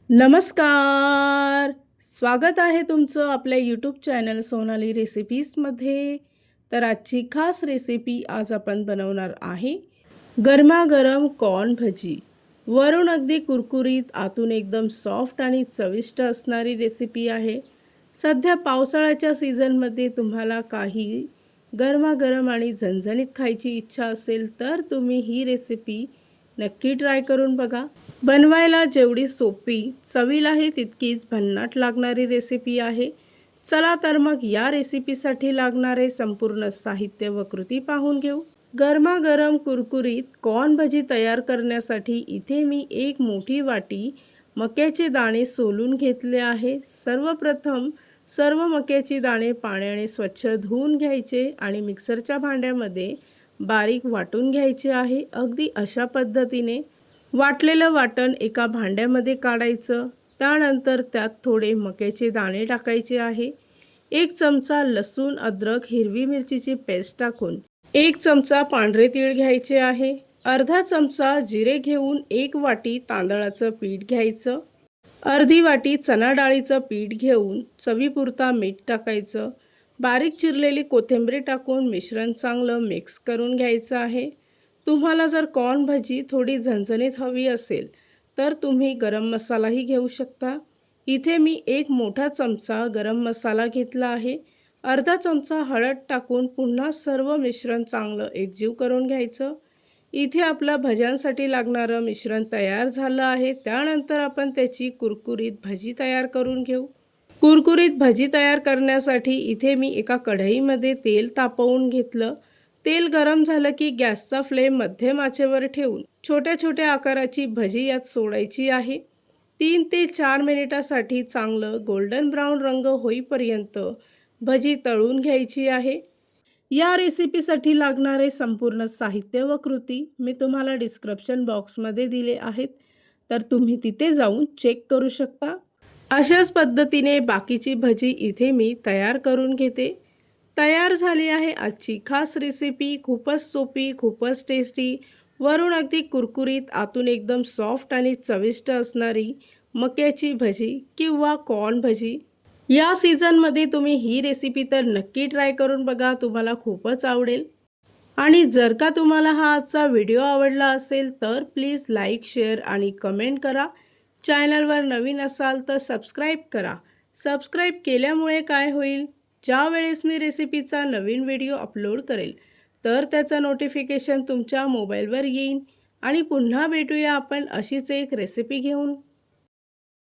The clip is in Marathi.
नमस्कार. स्वागत आहे तुमचं आपल्या यूट्यूब चॅनल सोनाली रेसिपीजमध्ये. तर आजची खास रेसिपी आज आपण बनवणार आहे गरमागरम कॉर्न भजी. वरून अगदी कुरकुरीत, आतून एकदम सॉफ्ट आणि चविष्ट असणारी रेसिपी आहे. सध्या पावसाळ्याच्या सीझनमध्ये तुम्हाला काही गरमागरम आणि झणझणीत खायची इच्छा असेल तर तुम्ही ही रेसिपी नक्की ट्राय करून बघा. बनवायला जेवढी सोपी, चवीलाही तितकीच भन्नाट लागणारी रेसिपी आहे. चला तर मग या रेसिपीसाठी लागणारे संपूर्ण साहित्य व कृती पाहून घेऊ. गरमागरम कुरकुरीत कॉर्न भजी तयार करण्यासाठी इथे मी एक मोठी वाटी मक्याचे दाणे सोलून घेतले आहे. सर्वप्रथम सर्व मक्याची दाणे पाण्याने स्वच्छ धुवून घ्यायचे आणि मिक्सरच्या भांड्यामध्ये बारीक वाटून घ्यायचे आहे. अगदी अशा पद्धतीने वाटलेलं वाटण एका भांड्यामध्ये काढायचं. त्यानंतर त्यात थोडे मक्याचे दाणे टाकायचे आहे. 1 चमचा लसूण, अद्रक, हिरवी मिरचीची पेस्ट टाकून 1 चमचा पांढरे तीळ घ्यायचे आहे. अर्धा चमचा जिरे घेऊन 1 वाटी तांदळाचं पीठ घ्यायचं. अर्धी वाटी चणा डाळीचं पीठ घेऊन चवीपुरता मीठ टाकायचं. बारीक चिरलेली कोथिंबीर टाकून मिश्रण चांगलं मिक्स करून घ्यायचं आहे. तुम्हाला जर कॉर्न भजी थोडी झणझणीत हवी असेल तर तुम्ही गरम मसालाही घेऊ शकता. इथे मी 1 मोठा चमचा गरम मसाला घेतला आहे. अर्धा चमचा हळद टाकून पुन्हा सर्व मिश्रण चांगलं एकजीव करून घ्यायचं. इथे आपलं भज्यांसाठी लागणारं मिश्रण तयार झालं आहे. त्यानंतर आपण त्याची कुरकुरीत भजी तयार करून घेऊ. कुरकुरीत भजी तयार करण्यासाठी इथे मी एका कढईमध्ये तेल तापवून घेतलं. तेल गरम झालं की गॅसचा फ्लेम मध्यम आचेवर ठेवून छोट्या छोट्या आकाराची भजी यात सोडायची आहे. 3 ते 4 मिनिटासाठी चांगलं गोल्डन ब्राऊन रंग होईपर्यंत भजी तळून घ्यायची आहे. या रेसिपीसाठी लागणारे संपूर्ण साहित्य व कृती मी तुम्हाला डिस्क्रिप्शन बॉक्समध्ये दिले आहेत, तर तुम्ही तिथे जाऊन चेक करू शकता. अशाच पद्धतीने बाकीची भजी इथे मी तयार करून घेते. तयार झाली आहे आजची खास रेसिपी. खूपच सोपी, खूपच टेस्टी, वरून अगदी कुरकुरीत, आतून एकदम सॉफ्ट आणि चविष्ट असणारी मक्याची भजी किंवा कॉर्न भजी. या सीझनमध्ये तुम्ही ही रेसिपी तर नक्की ट्राय करून बघा, तुम्हाला खूपच आवडेल. आणि जर का तुम्हाला हा आजचा व्हिडिओ आवडला असेल तर प्लीज लाईक, शेअर आणि कमेंट करा. चॅनलवर नवीन असाल तर सबस्क्राईब करा. सबस्क्राईब केल्यामुळे काय होईल, ज्या वेळेस मी रेसिपीचा नवीन व्हिडिओ अपलोड करेल तर त्याचं नोटिफिकेशन तुमच्या मोबाईलवर येईल. आणि पुन्हा भेटूया आपण अशीच एक रेसिपी घेऊन.